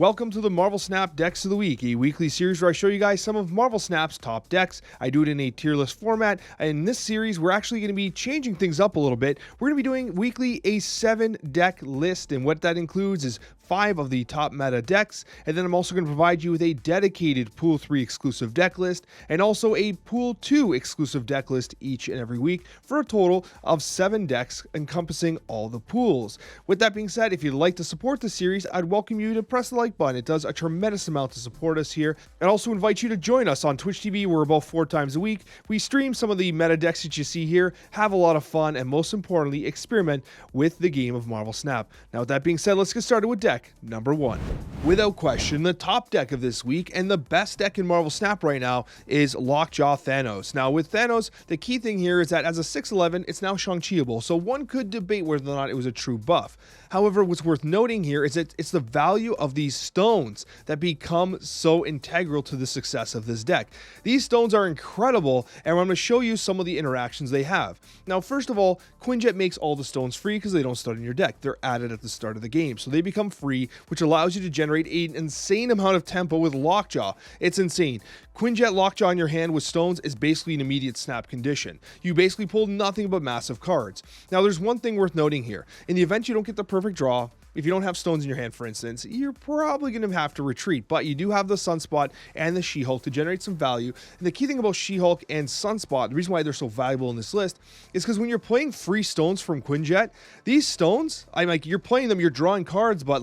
Welcome to the Marvel Snap Decks of the Week, a weekly series where I show you guys some of Marvel Snap's top decks. I do it in a tier list format. In this series, we're actually going to be changing things up a little bit. We're going to be doing weekly a 7-deck list, and what that includes is 5 of the top meta decks, and then I'm also going to provide you with a dedicated Pool 3 exclusive deck list, and also a Pool 2 exclusive deck list each and every week, for a total of 7 decks encompassing all the pools. With that being said, if you'd like to support the series, I'd welcome you to press the like button. It does a tremendous amount to support us here, and also invite you to join us on Twitch TV. We're about 4 times a week. We stream some of the meta decks that you see here, have a lot of fun, and most importantly, experiment with the game of Marvel Snap. Now, with that being said, let's get started with deck number 1. Without question, the top deck of this week and the best deck in Marvel Snap right now is Lockjaw Thanos. Now, with Thanos, the key thing here is that as a 6/11, it's now Shang-Chi-able, so one could debate whether or not it was a true buff. However, what's worth noting here is that it's the value of these stones that become so integral to the success of this deck. These stones are incredible, and I'm going to show you some of the interactions they have. Now, first of all, Quinjet makes all the stones free because they don't start in your deck. They're added at the start of the game, so they become free, which allows you to generate an insane amount of tempo with Lockjaw. It's insane. Quinjet Lockjaw in your hand with stones is basically an immediate snap condition. You basically pull nothing but massive cards. Now, there's one thing worth noting here. In the event you don't get the perfect draw, if you don't have stones in your hand, for instance, you're probably going to have to retreat, but you do have the Sunspot and the She-Hulk to generate some value. And the key thing about She-Hulk and Sunspot, the reason why they're so valuable in this list, is because when you're playing free stones from Quinjet, these stones, you're playing them, you're drawing cards, but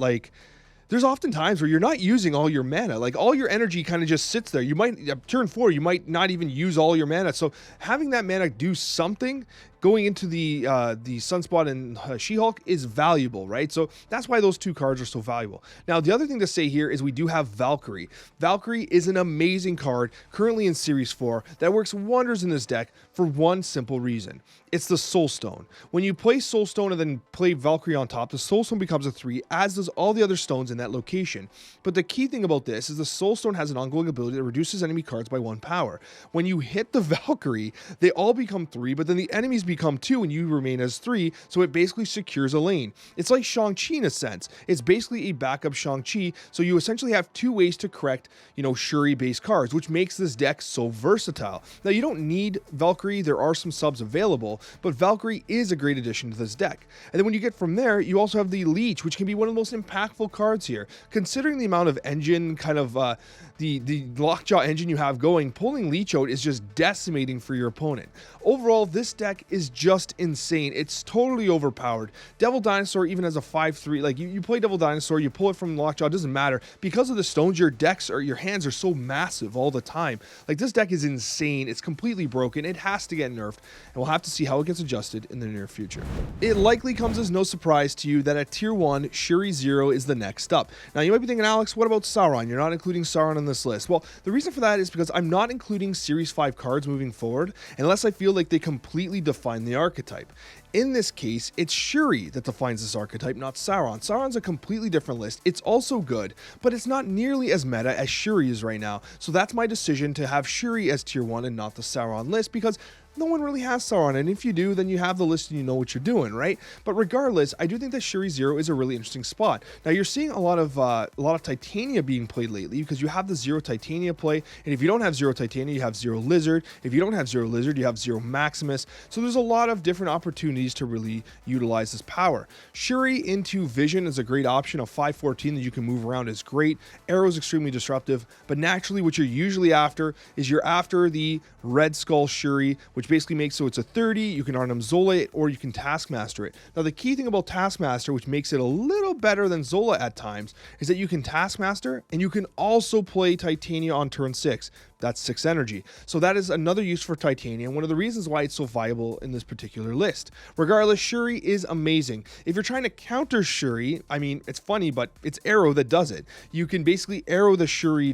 there's often times where you're not using all your mana. All your energy kind of just sits there. You might, turn 4, you might not even use all your mana. So having that mana do something going into the Sunspot and She-Hulk is valuable, right? So that's why those 2 cards are so valuable. Now, the other thing to say here is we do have Valkyrie. Valkyrie is an amazing card currently in Series 4 that works wonders in this deck for one simple reason. It's the Soul Stone. When you play Soul Stone and then play Valkyrie on top, the Soul Stone becomes a 3, as does all the other stones in that location. But the key thing about this is the Soul Stone has an ongoing ability that reduces enemy cards by 1 power. When you hit the Valkyrie, they all become 3, but then the enemies become 2 and you remain as 3, so it basically secures a lane. It's like Shang-Chi in a sense. It's basically a backup Shang-Chi, so you essentially have 2 ways to correct, Shuri-based cards, which makes this deck so versatile. Now, you don't need Valkyrie. There are some subs available, but Valkyrie is a great addition to this deck. And then when you get from there, you also have the Leech, which can be one of the most impactful cards here. Considering the amount of engine, the Lockjaw engine you have going, pulling Leech out is just decimating for your opponent. Overall, this deck is just insane. It's totally overpowered. Devil Dinosaur even has a 5/3. You play Devil Dinosaur, you pull it from Lockjaw, it doesn't matter. Because of the stones, your decks or your hands are so massive all the time. This deck is insane. It's completely broken. It has to get nerfed, and we'll have to see how it gets adjusted in the near future. It likely comes as no surprise to you that at tier 1, Shuri 0 is the next up. Now, you might be thinking, Alex, what about Sauron? You're not including Sauron on this list. Well, the reason for that is because I'm not including Series 5 cards moving forward unless I feel like they completely define the archetype. In this case, it's Shuri that defines this archetype, not Sauron. Sauron's a completely different list. It's also good, but it's not nearly as meta as Shuri is right now. So that's my decision to have Shuri as tier 1 and not the Sauron list, because no one really has Sauron, and if you do, then you have the list and you know what you're doing, right? But regardless, I do think that Shuri 0 is a really interesting spot. Now, you're seeing a lot of Titania being played lately because you have the 0 Titania play, and if you don't have 0 Titania, you have 0 Lizard. If you don't have 0 Lizard, you have 0 Maximus. So there's a lot of different opportunities to really utilize this power. Shuri into Vision is a great option. A 5/14 that you can move around is great. Arrow is extremely disruptive, but naturally what you're usually after is you're after the Red Skull Shuri, which basically makes so it's a 30, you can Arnhem Zola it, or you can Taskmaster it. Now, the key thing about Taskmaster, which makes it a little better than Zola at times, is that you can Taskmaster, and you can also play Titania on turn 6. That's 6 energy. So that is another use for Titania, and one of the reasons why it's so viable in this particular list. Regardless, Shuri is amazing. If you're trying to counter Shuri, it's funny, but it's Arrow that does it. You can basically arrow the Shuri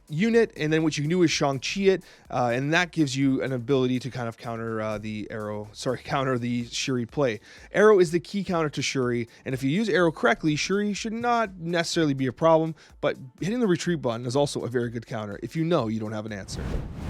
unit, and then what you can do is Shang-Chi it, and that gives you an ability to kind of counter the Shuri play. Arrow is the key counter to Shuri, and if you use Arrow correctly, Shuri should not necessarily be a problem, but hitting the retreat button is also a very good counter if you know you don't have an answer.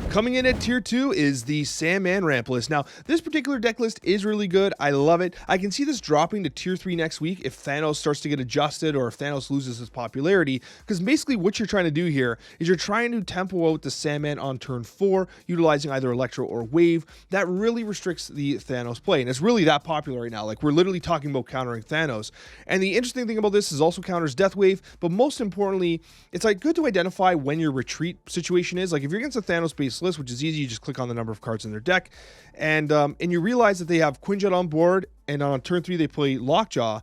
Coming in at tier 2 is the Sandman ramp list. Now, this particular deck list is really good. I love it. I can see this dropping to tier 3 next week if Thanos starts to get adjusted or if Thanos loses his popularity, because basically what you're trying to do here is you're trying to tempo out the Sandman on turn 4, utilizing either Electro or Wave. That really restricts the Thanos play, and it's really that popular right now. Like, we're literally talking about countering Thanos. And the interesting thing about this is also counters Deathwave, but most importantly, it's like good to identify when your retreat situation is. Like, if you're against a Thanos-based list, which is easy, you just click on the number of cards in their deck, and you realize that they have Quinjet on board, and on turn 3 they play Lockjaw.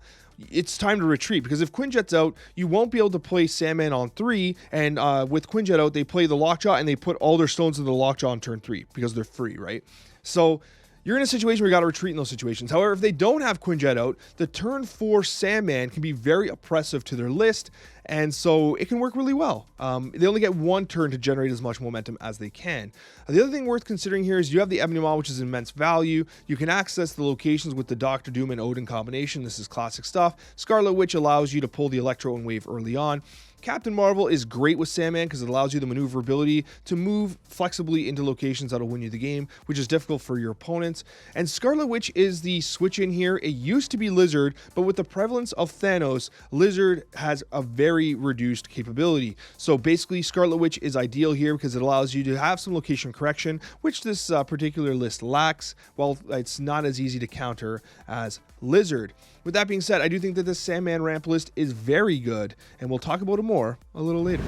It's time to retreat, because if Quinjet's out, you won't be able to play Sandman on 3, and with Quinjet out, they play the Lockjaw, and they put all their stones into the Lockjaw on turn 3, because they're free, right? So you're in a situation where you got to retreat in those situations. However, if they don't have Quinjet out, the turn 4 Sandman can be very oppressive to their list, and so it can work really well. They only get one turn to generate as much momentum as they can. The other thing worth considering here is you have the Ebony Maw, which is immense value. You can access the locations with the Doctor Doom and Odin combination. This is classic stuff. Scarlet Witch allows you to pull the Electro and Wave early on. Captain Marvel is great with Sandman because it allows you the maneuverability to move flexibly into locations that'll win you the game, which is difficult for your opponents. And Scarlet Witch is the switch in here. It used to be Lizard, but with the prevalence of Thanos, Lizard has a very reduced capability. So basically, Scarlet Witch is ideal here because it allows you to have some location correction, which this particular list lacks, while it's not as easy to counter as Lizard. With that being said, I do think that this Sandman ramp list is very good, and we'll talk about it more a little later.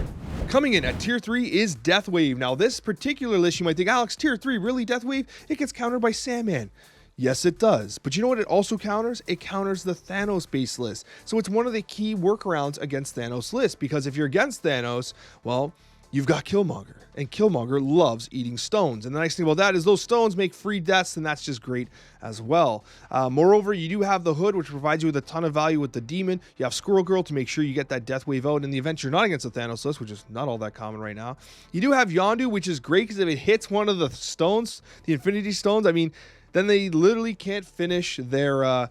Coming in at tier 3 is Deathwave. Now, this particular list, you might think, Alex, tier 3, really, Deathwave? It gets countered by Sandman. Yes, it does. But you know what it also counters? It counters the Thanos-based list. So it's one of the key workarounds against Thanos' list, because if you're against Thanos, well, you've got Killmonger, and Killmonger loves eating stones. And the nice thing about that is those stones make free deaths, and that's just great as well. Moreover, you do have the Hood, which provides you with a ton of value with the Demon. You have Squirrel Girl to make sure you get that Death Wave out in the event you're not against the Thanos list, which is not all that common right now. You do have Yondu, which is great because if it hits one of the stones, the Infinity Stones, I mean, then they literally can't finish their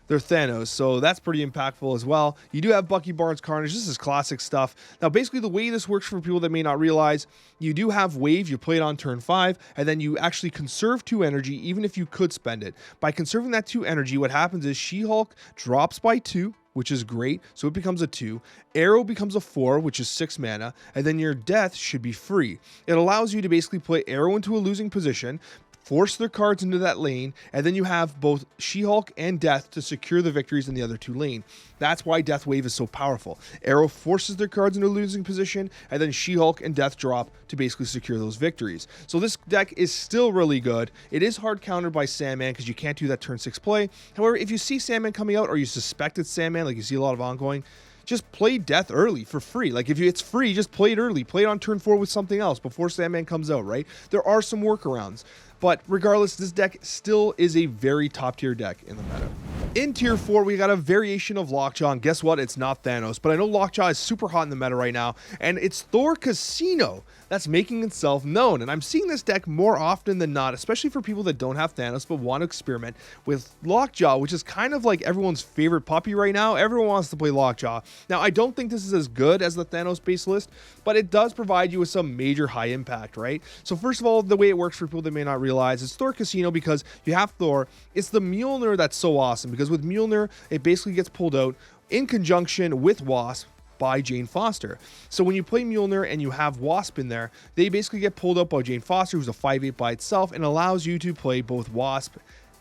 Thanos, so that's pretty impactful as well. You do have Bucky Barnes Carnage. This is classic stuff. Now, basically, the way this works for people that may not realize, you do have Wave, you play it on turn 5, and then you actually conserve 2 energy, even if you could spend it. By conserving that 2 energy, what happens is She-Hulk drops by 2, which is great, so it becomes a 2. Arrow becomes a 4, which is 6 mana, and then your death should be free. It allows you to basically play Arrow into a losing position, force their cards into that lane, and then you have both She-Hulk and Death to secure the victories in the other 2 lane. That's why Deathwave is so powerful. Arrow forces their cards into a losing position, and then She-Hulk and Death drop to basically secure those victories. So this deck is still really good. It is hard countered by Sandman because you can't do that turn 6 play. However, if you see Sandman coming out, or you suspect it's Sandman, like you see a lot of ongoing, just play Death early for free. Like, if it's free, just play it early. Play it on turn 4 with something else before Sandman comes out, right? There are some workarounds. But regardless, this deck still is a very top tier deck in the meta. In tier 4, we got a variation of Lockjaw, and guess what? It's not Thanos, but I know Lockjaw is super hot in the meta right now, and it's Thor Casino that's making itself known. And I'm seeing this deck more often than not, especially for people that don't have Thanos but want to experiment with Lockjaw, which is kind of like everyone's favorite puppy right now. Everyone wants to play Lockjaw. Now, I don't think this is as good as the Thanos-based list, but it does provide you with some major high impact, right? So first of all, the way it works for people that may not realize, it's Thor Casino because you have Thor. It's the Mjolnir that's so awesome, because with Mjolnir, it basically gets pulled out in conjunction with Wasp by Jane Foster. So when you play Mjolnir and you have Wasp in there, they basically get pulled up by Jane Foster, who's a 5/8 by itself, and allows you to play both Wasp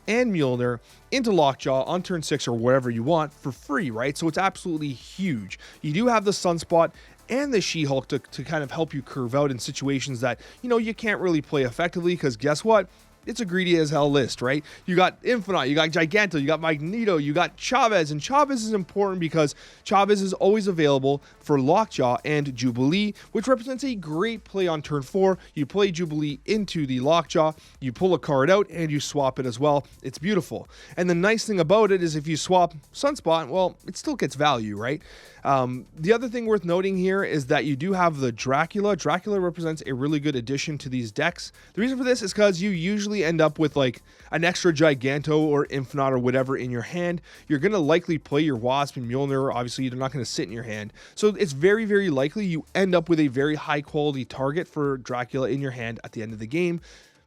and Mjolnir into Lockjaw on turn 6 or wherever you want for free, right? So it's absolutely huge. You do have the Sunspot and the She-Hulk to kind of help you curve out in situations that, you know, you can't really play effectively, because guess what? It's a greedy as hell list, right? You got Infinite, you got Giganto, you got Magneto, you got Chavez, and Chavez is important because Chavez is always available for Lockjaw and Jubilee, which represents a great play on turn 4. You play Jubilee into the Lockjaw, you pull a card out, and you swap it as well. It's beautiful. And the nice thing about it is if you swap Sunspot, well, it still gets value, right? The other thing worth noting here is that you do have the Dracula. Dracula represents a really good addition to these decks. The reason for this is because you usually end up with like an extra Giganto or Infinite or whatever in your hand. You're going to likely play your Wasp and Mjolnir. Obviously, they're not going to sit in your hand. So it's very, very likely you end up with a very high quality target for Dracula in your hand at the end of the game,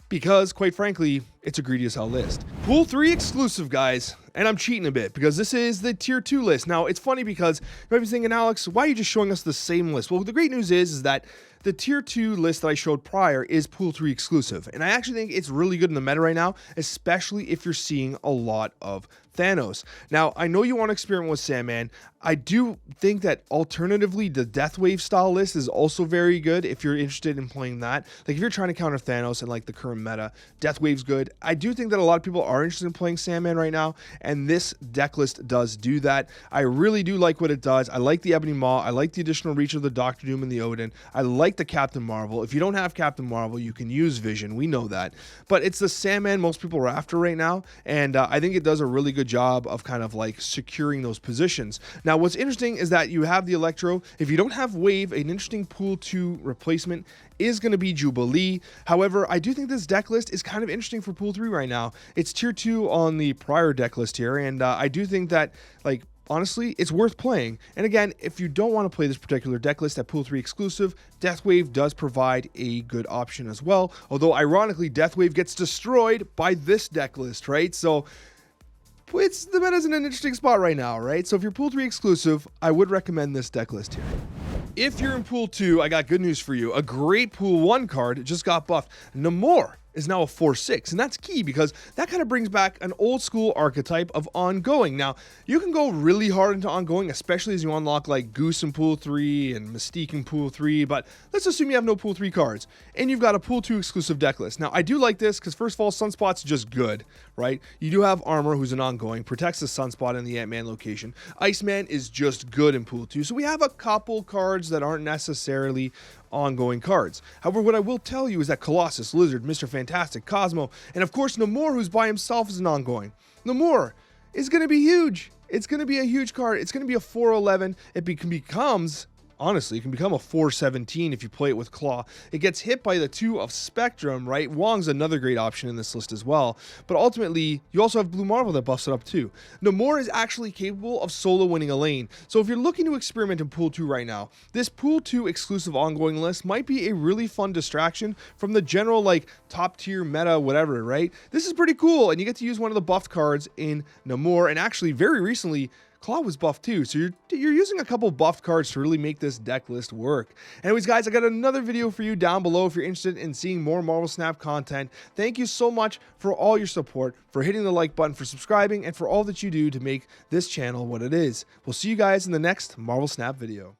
because quite frankly, it's a greedy as hell list. Pool 3 exclusive, guys. And I'm cheating a bit because this is the tier 2 list. Now, it's funny because you might be thinking, Alex, why are you just showing us the same list? Well, the great news is that the tier 2 list that I showed prior is Pool 3 exclusive. And I actually think it's really good in the meta right now, especially if you're seeing a lot of Thanos. Now, I know you want to experiment with Sandman. I do think that alternatively, the Deathwave style list is also very good if you're interested in playing that. Like if you're trying to counter Thanos and like the current meta, Deathwave's good. I do think that a lot of people are interested in playing Sandman right now, and this deck list does do that. I really do like what it does. I like the Ebony Maw. I like the additional reach of the Doctor Doom and the Odin. I like the Captain Marvel. If you don't have Captain Marvel, you can use Vision. We know that. But it's the Sandman most people are after right now, and I think it does a really good job of kind of like securing those positions. Now, what's interesting is that you have the Electro. If you don't have Wave, an interesting Pool 2 replacement is going to be Jubilee. However, I do think this deck list is kind of interesting for Pool 3 right now. It's tier 2 on the prior deck list here, and I do think that, like, honestly, it's worth playing. And again, if you don't want to play this particular deck list at Pool 3 exclusive, Deathwave does provide a good option as well. Although, ironically, Deathwave gets destroyed by this deck list, right? So the meta's in an interesting spot right now, right? So if you're Pool 3 exclusive, I would recommend this deck list here. If you're in Pool 2, I got good news for you. A great Pool 1 card just got buffed. Namor is now a 4/6, and that's key because that kind of brings back an old school archetype of ongoing. Now, you can go really hard into ongoing, especially as you unlock like Goose in Pool 3 and Mystique in Pool 3, but let's assume you have no Pool 3 cards and you've got a Pool 2 exclusive deck list. Now, I do like this because first of all, Sunspot's just good, right? You do have Armor, who's an ongoing, protects the Sunspot in the Ant-Man location. Iceman is just good in Pool 2, so we have a couple cards that aren't necessarily ongoing cards. However, what I will tell you is that Colossus, Lizard, Mr. Fantastic, Cosmo, and of course Namor, who's by himself, is an ongoing. Namor is going to be huge. It's going to be a huge card. It's going to be a 4/11. It becomes, honestly, it can become a 4/17 if you play it with Claw. It gets hit by the 2 of Spectrum, right? Wong's another great option in this list as well. But ultimately, you also have Blue Marvel that buffs it up too. Namor is actually capable of solo winning a lane. So if you're looking to experiment in Pool 2 right now, this Pool 2 exclusive ongoing list might be a really fun distraction from the general like top tier meta, whatever, right? This is pretty cool, and you get to use one of the buffed cards in Namor, and actually very recently, Claw was buffed too, so you're using a couple buffed cards to really make this deck list work. Anyways, guys, I got another video for you down below if you're interested in seeing more Marvel Snap content. Thank you so much for all your support, for hitting the like button, for subscribing, and for all that you do to make this channel what it is. We'll see you guys in the next Marvel Snap video.